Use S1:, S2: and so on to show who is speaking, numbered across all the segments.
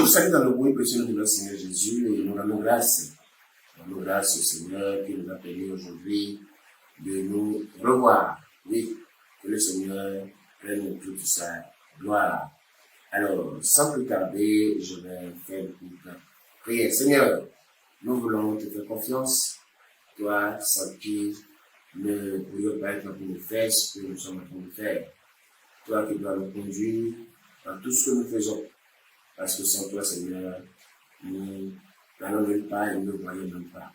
S1: vous salue dans le beau et précieux nom de notre Seigneur Jésus et nous rendons grâce. Nous rendons grâce au Seigneur qui nous a permis aujourd'hui de nous revoir. Oui, que le Seigneur prenne toute sa gloire. Alors, sans plus tarder, je vais faire une petite prière. Seigneur, nous voulons te faire confiance. Toi, sans qui ne pourrions pas être en train de faire ce que nous sommes en train de faire. Toi qui dois nous conduire dans tout ce que nous faisons. Parce que sans toi, Seigneur, nous n'allons même pas et nous ne voyons même pas.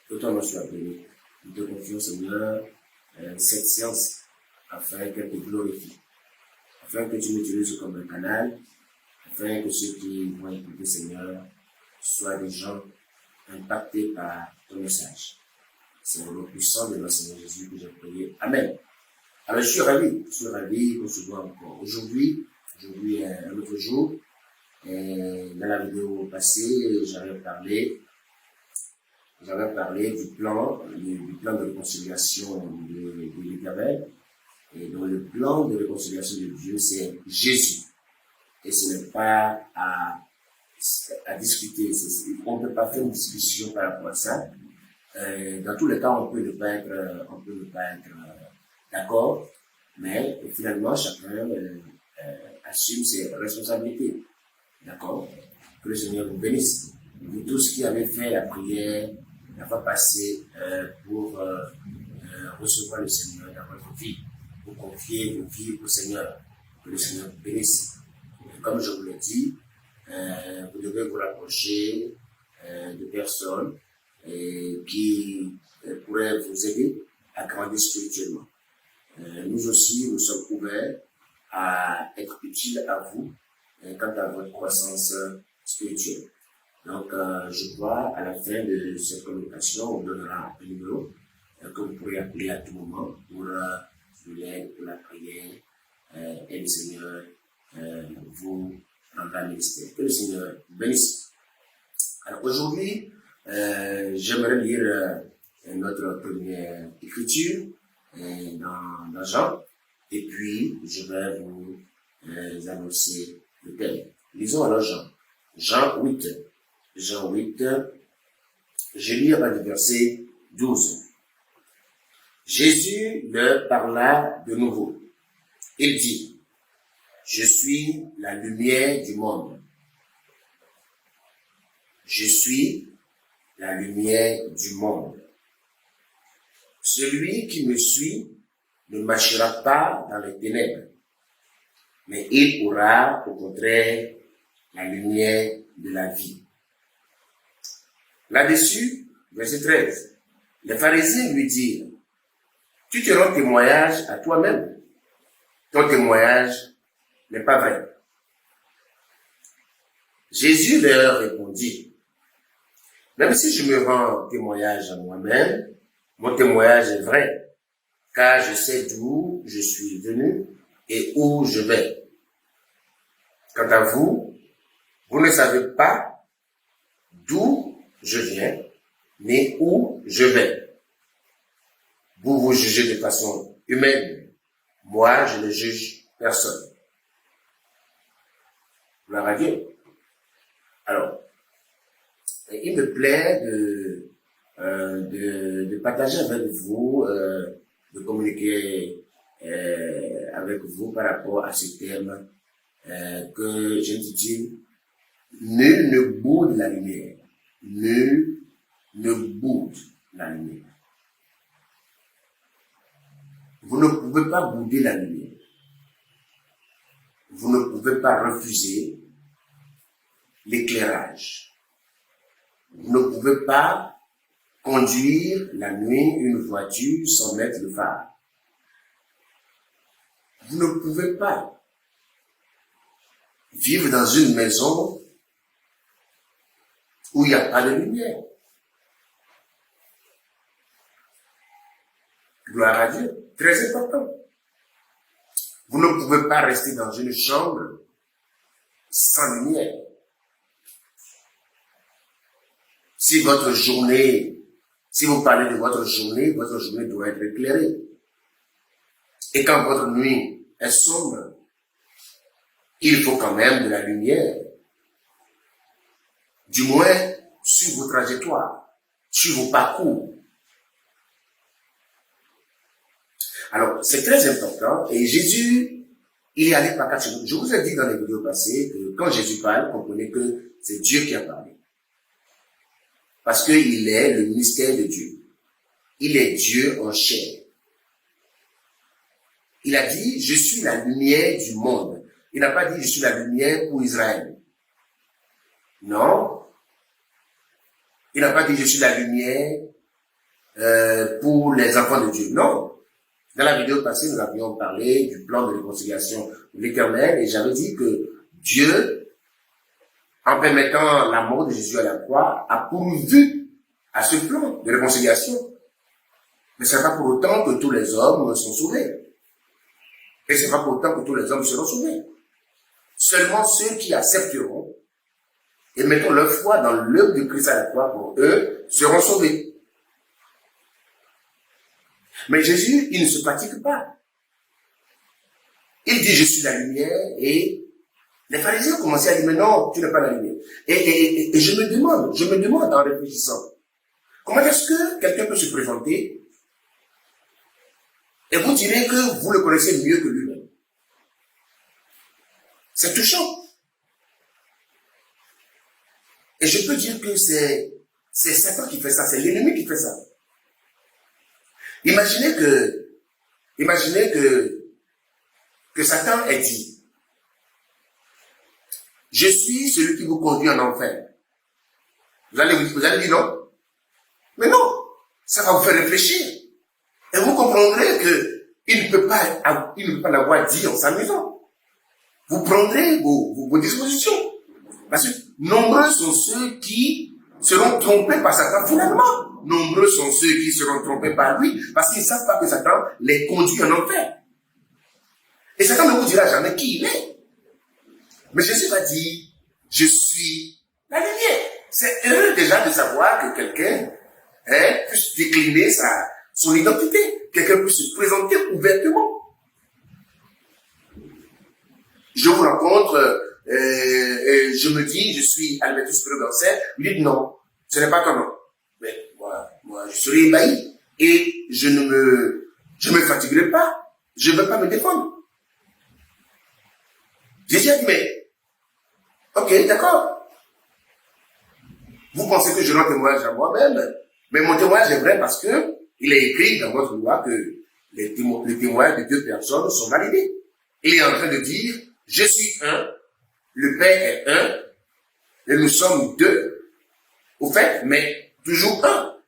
S1: Que ton nom soit béni. Nous te confions, Seigneur, cette séance afin qu'elle te glorifie. Afin que tu m'utilises comme un canal. Afin que ceux qui vont écouter, Seigneur, soient des gens impactés par ton message. C'est le nom puissant de notre Seigneur Jésus que j'ai prié. Amen. Alors, je suis ravi qu'on se voit encore. Aujourd'hui est un autre jour. Et dans la vidéo passée, j'avais parlé du plan de réconciliation de l'Éternel. Et donc, le plan de réconciliation de Dieu, c'est Jésus. Et ce n'est pas à discuter. On ne peut pas faire une discussion par rapport à ça. Dans tous les cas, on peut ne pas être d'accord, mais finalement, chacun assume ses responsabilités. D'accord? Que le Seigneur vous bénisse. Vous tous qui avez fait la prière la fois passée pour recevoir le Seigneur dans votre vie, pour confier vos vies au Seigneur. Que le Seigneur vous bénisse. Et comme je vous l'ai dit, vous devez vous rapprocher de personnes qui pourraient vous aider à grandir spirituellement. Nous aussi, nous sommes ouverts à être utiles à vous quant à votre croissance spirituelle. Donc, je crois, à la fin de cette communication, on donnera un numéro que vous pourrez appeler à tout moment pour l'aide, pour la prière, et le Seigneur vous rendra ministère. Que le Seigneur bénisse. Alors, aujourd'hui, j'aimerais lire notre première écriture dans Jean, et puis je vais vous annoncer le thème. Lisons alors Jean 8. Jean 8, je lis à partir du verset 12. Jésus leur parla de nouveau. Il dit, je suis la lumière du monde. Je suis la lumière du monde. Celui qui me suit ne marchera pas dans les ténèbres, mais il aura au contraire la lumière de la vie. Là-dessus, verset 13, les pharisiens lui dirent, tu te rends témoignage à toi-même. Ton témoignage n'est pas vrai. Jésus leur répondit, même si je me rends témoignage à moi-même, mon témoignage est vrai, car je sais d'où je suis venu et où je vais. Quant à vous, vous ne savez pas d'où je viens, ni où je vais. Vous vous jugez de façon humaine. Moi, je ne juge personne. Gloire à Dieu. Alors, il me plaît de partager avec vous, de communiquer avec vous par rapport à ce thème que j'intitule « Nul ne boude la lumière ». Nul ne boude la lumière. Vous ne pouvez pas bouder la lumière. Vous ne pouvez pas refuser l'éclairage. Vous ne pouvez pas conduire la nuit une voiture sans mettre le phare. Vous ne pouvez pas vivre dans une maison où il n'y a pas de lumière. Gloire à Dieu. Très important. Vous ne pouvez pas rester dans une chambre sans lumière. Si vous parlez de votre journée doit être éclairée. Et quand votre nuit est sombre, il faut quand même de la lumière du moins sur vos trajectoires, sur vos parcours. Alors, c'est très important, et Jésus, il est allé par quatre chemins. Je vous ai dit dans les vidéos passées que quand Jésus parle, comprenez que c'est Dieu qui a parlé. Parce qu'il est le mystère de Dieu. Il est Dieu en chair. Il a dit, je suis la lumière du monde. Il n'a pas dit, je suis la lumière pour Israël. Non. Il n'a pas dit, je suis la lumière pour les enfants de Dieu. Non. Dans la vidéo passée, nous avions parlé du plan de réconciliation de l'Éternel et j'avais dit que Dieu, en permettant la mort de Jésus à la croix, a pourvu à ce plan de réconciliation. Mais ce n'est pas pour autant que tous les hommes sont sauvés. Et ce n'est pas pour autant que tous les hommes seront sauvés. Seulement ceux qui accepteront et mettront leur foi dans l'œuvre de Christ à la croix pour eux seront sauvés. Mais Jésus, il ne se fatigue pas. Il dit, je suis la lumière, et les pharisiens commençaient à dire, mais non, tu n'es pas la lumière. Et je me demande en réfléchissant, comment est-ce que quelqu'un peut se présenter et vous direz que vous le connaissez mieux que lui-même? C'est touchant. Et je peux dire que c'est Satan qui fait ça, c'est l'ennemi qui fait ça. Imaginez que Satan ait dit, je suis celui qui vous conduit en enfer. Vous allez dire non? Mais non, ça va vous faire réfléchir. Et vous comprendrez qu'il ne peut pas l'avoir dit en s'amusant. Vous prendrez vos dispositions. Parce que nombreux sont ceux qui seront trompés par Satan finalement. Nombreux sont ceux qui seront trompés par lui parce qu'ils ne savent pas que Satan les conduit en enfer. Et Satan ne vous dira jamais qui il est. Mais Jésus va dire, je suis la lumière. C'est heureux déjà de savoir que quelqu'un puisse décliner son identité. Quelqu'un puisse se présenter ouvertement. Je vous rencontre, je me dis, je suis Albertus Prédorcet. Vous dites non, ce n'est pas ton nom. Mais moi, je serai ébahi. Et je ne me fatiguerai pas. Je ne vais pas me défendre. Jésus a dit, mais, ok, d'accord. Vous pensez que je rends témoignage à moi-même, mais mon témoignage est vrai parce que il est écrit dans votre loi que les témoignages de deux personnes sont validés. Il est en train de dire, je suis un, le Père est un, et nous sommes deux, au fait, mais toujours un.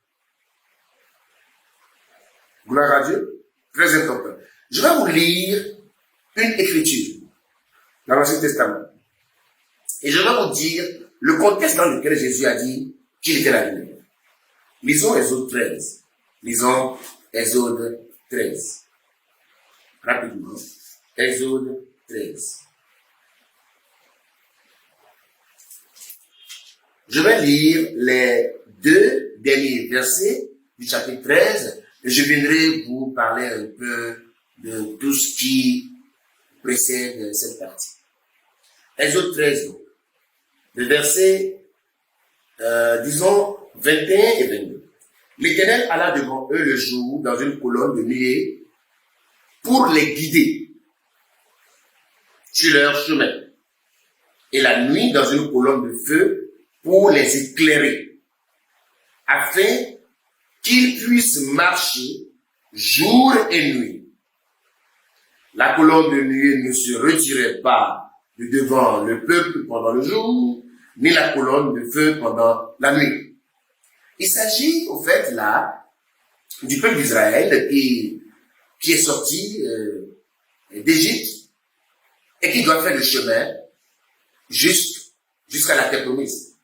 S1: Gloire à Dieu, très important. Je vais vous lire une écriture dans l'Ancien Testament. Et je vais vous dire le contexte dans lequel Jésus a dit qu'il était la lumière. Lisons Exode 13. Lisons Exode 13. Rapidement. Exode 13. Je vais lire les 2 derniers versets du chapitre 13 et je viendrai vous parler un peu de tout ce qui précède cette partie. Exode 13, donc. Le verset, disons, 21 et 22. L'Éternel alla devant eux le jour dans une colonne de nuée pour les guider sur leur chemin. Et la nuit dans une colonne de feu pour les éclairer, afin qu'ils puissent marcher jour et nuit. La colonne de nuée ne se retirait pas de devant le peuple pendant le jour, ni la colonne de feu pendant la nuit. Il s'agit, au fait, là, du peuple d'Israël qui est sorti d'Égypte et qui doit faire le chemin jusqu'à la terre promise.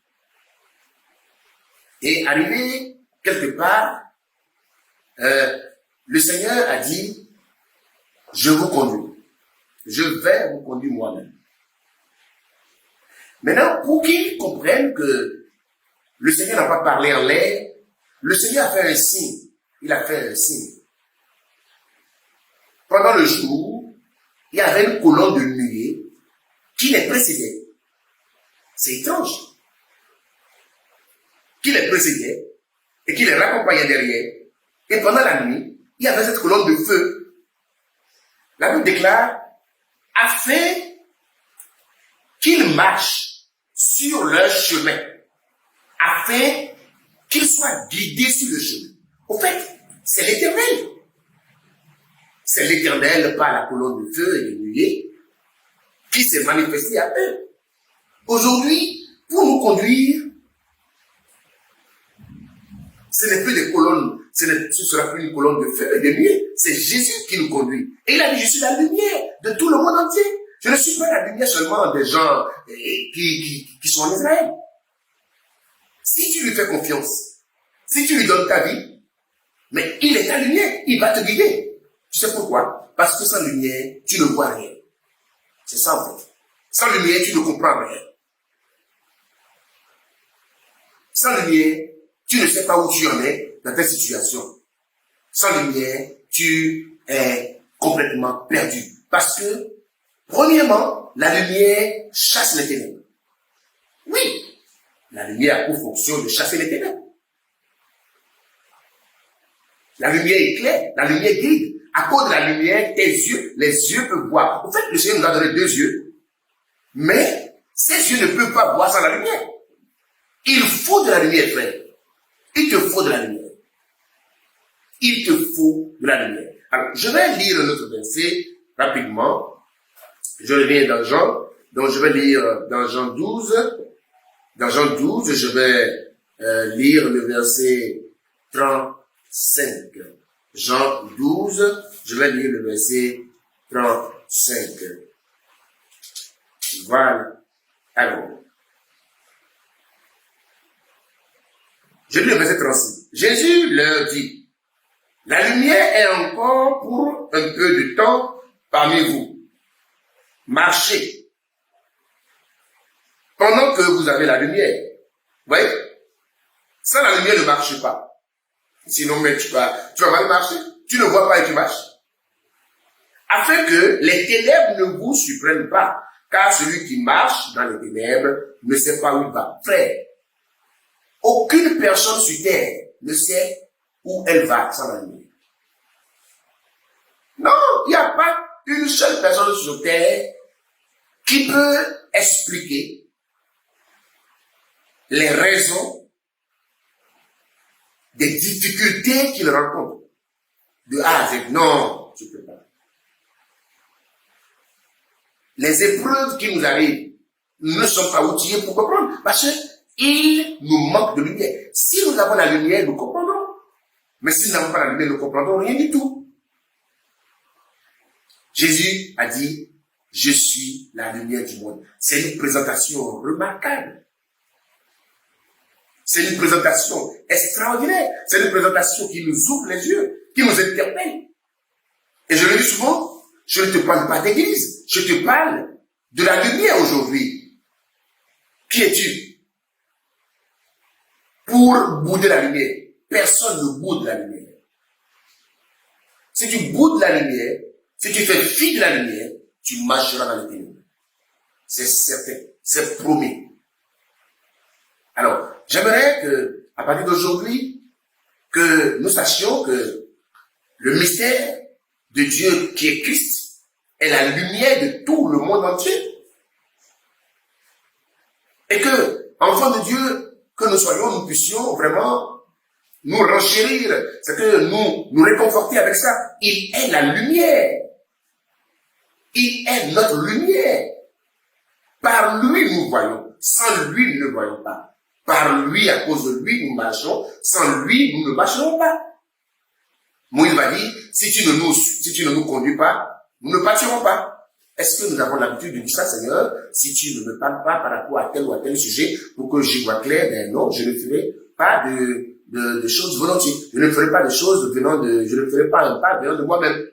S1: Et arrivé quelque part, le Seigneur a dit, je vous conduis. Je vais vous conduire moi-même. Maintenant, pour qu'ils comprennent que le Seigneur n'a pas parlé en l'air, le Seigneur a fait un signe. Il a fait un signe. Pendant le jour, il y avait une colonne de nuée qui les précédait. C'est étrange. qui les précédait et qui les raccompagnait derrière. Et pendant la nuit, il y avait cette colonne de feu. La Bible déclare, afin qu'ils marchent sur leur chemin, afin qu'ils soient guidés sur le chemin. Au fait, c'est l'Éternel. C'est l'Éternel par la colonne de feu et de nuée qui s'est manifesté à eux. Aujourd'hui, pour nous conduire, ce n'est plus des colonnes, ce ne sera plus une colonne de feu et de nuée. C'est Jésus qui nous conduit. Et il a dit, je suis la lumière de tout le monde entier. Je ne suis pas la lumière seulement des gens qui sont en Israël. Si tu lui fais confiance, si tu lui donnes ta vie, mais il est ta lumière, il va te guider. Tu sais pourquoi? Parce que sans lumière, tu ne vois rien. C'est ça en fait. Sans lumière, tu ne comprends rien. Sans lumière, tu ne sais pas où tu en es dans ta situation. Sans lumière, tu es complètement perdu. Parce que, premièrement, la lumière chasse les ténèbres. Oui, la lumière a pour fonction de chasser les ténèbres. La lumière éclaire, la lumière guide. À cause de la lumière, tes yeux, les yeux peuvent voir. En fait, le Seigneur nous a donné 2 yeux. Mais, ces yeux ne peuvent pas voir sans la lumière. Il faut de la lumière, frère. Il te faut de la lumière. Il te faut de la lumière. Alors, je vais lire notre verset rapidement. Je reviens dans Jean. Donc, je vais lire dans Jean 12. Dans Jean 12, je vais lire le verset 35. Jean 12, je vais lire le verset 35. Voilà. Alors, je lis le verset 36. Jésus leur dit, la lumière est encore pour un peu de temps parmi vous. Marchez pendant que vous avez la lumière. Vous voyez? Sans la lumière, ne marche pas. Sinon, mais tu vas mal marcher. Tu ne vois pas et tu marches. Afin que les ténèbres ne vous surprennent pas. Car celui qui marche dans les ténèbres ne sait pas où il va. Frère, aucune personne sur terre ne sait où elle va sans la lumière. Non, il n'y a pas une seule personne sur terre qui peut expliquer les raisons des difficultés qu'il rencontre. De A à Z, non, tu ne peux pas. Les épreuves qui nous arrivent ne sont pas outillées pour comprendre, parce qu'il nous manque de lumière. Si nous avons la lumière, nous comprendrons. Mais si nous n'avons pas la lumière, nous ne comprendrons rien du tout. Jésus a dit, je suis la lumière du monde. C'est une présentation remarquable. C'est une présentation extraordinaire. C'est une présentation qui nous ouvre les yeux, qui nous interpelle. Et je le dis souvent, je ne te parle pas d'église, je te parle de la lumière aujourd'hui. Qui es-tu pour bouder la lumière? Personne ne boude la lumière. Si tu boudes la lumière, si tu fais fi de la lumière, tu marcheras dans les ténèbres. C'est certain, c'est promis. Alors, j'aimerais que, à partir d'aujourd'hui, que nous sachions que le mystère de Dieu qui est Christ est la lumière de tout le monde entier. Et que, enfants de Dieu, que nous soyons, nous puissions vraiment nous renchérir, c'est que nous réconforter avec ça. Il est la lumière. Il est notre lumière. Par lui, nous voyons. Sans lui, nous ne voyons pas. Par lui, à cause de lui, nous marchons. Sans lui, nous ne marcherons pas. Moïse va dire, si tu ne nous conduis pas, nous ne partirons pas. Est-ce que nous avons l'habitude de dire ça, Seigneur, si tu ne me parles pas par rapport à tel ou à tel sujet, pour que j'y vois clair? Ben non, je ne ferai pas de choses volontiers. Je ne ferai pas de choses je ne ferai pas un pas venant de moi-même.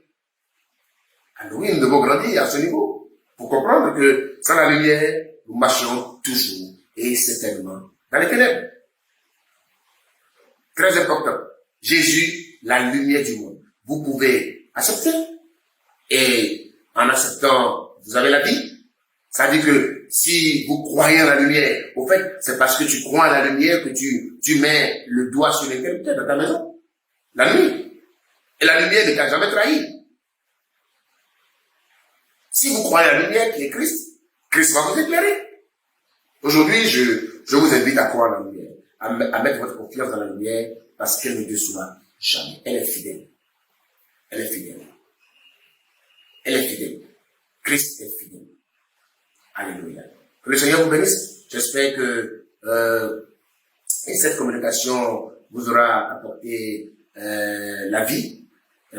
S1: Alors oui, nous devons grandir à ce niveau, pour comprendre que sans la lumière, nous marcherons toujours, et certainement, dans les ténèbres. Très important. Jésus, la lumière du monde. Vous pouvez accepter. Et en acceptant, vous avez la vie. Ça veut dire que si vous croyez en la lumière, au fait, c'est parce que tu crois en la lumière que tu mets le doigt sur l'interrupteur dans ta maison. La nuit. Et la lumière ne t'a jamais trahi. Si vous croyez en la lumière qui est Christ, Christ va vous éclairer. Aujourd'hui, je vous invite à croire en la lumière, à mettre votre confiance dans la lumière, parce qu'elle ne déçoit jamais. Elle est fidèle. Elle est fidèle. Elle est fidèle. Christ est fidèle. Alléluia. Que le Seigneur vous bénisse. J'espère que cette communication vous aura apporté la vie,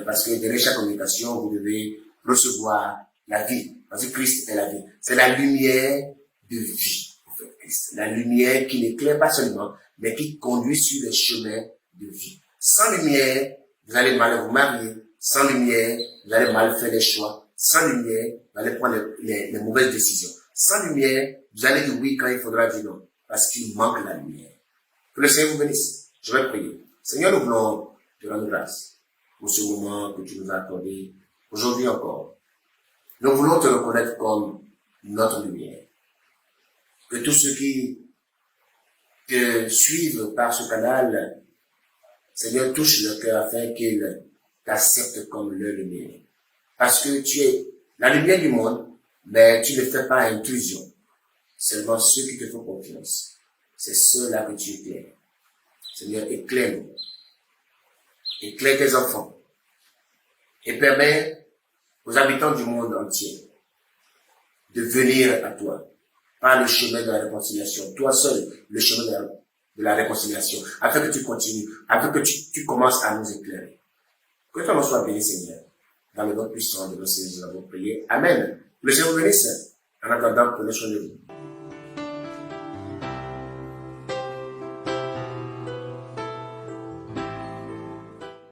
S1: parce que derrière chaque communication, vous devez recevoir la vie, parce que Christ est la vie. C'est la lumière de vie, en fait, Christ. La lumière qui n'éclaire pas seulement, mais qui conduit sur les chemins de vie. Sans lumière, vous allez mal vous marier. Sans lumière, vous allez mal faire les choix. Sans lumière, vous allez prendre les mauvaises décisions. Sans lumière, vous allez dire oui quand il faudra dire non, parce qu'il manque la lumière. Que le Seigneur vous bénisse. Je vais prier. Seigneur, nous voulons te rendre grâce pour ce moment que tu nous as accordé aujourd'hui encore. Nous voulons te reconnaître comme notre lumière. Que tous ceux qui te suivent par ce canal, Seigneur, touche leur cœur afin qu'ils t'acceptent comme leur lumière. Parce que tu es la lumière du monde, mais tu ne fais pas intrusion. Seulement ceux qui te font confiance, c'est ceux-là que tu éclaires. Seigneur, éclaire-nous. Éclaire tes enfants. Et permets aux habitants du monde entier de venir à toi par le chemin de la réconciliation. Toi seul, le chemin de la réconciliation. Afin que tu continues, afin que tu commences à nous éclairer. Que ton nom soit béni, Seigneur. Dans le nom puissant de nos Seigneurs, nous avons prié. Amen. Le Seigneur vous bénisse. En attendant, prenez soin de vous.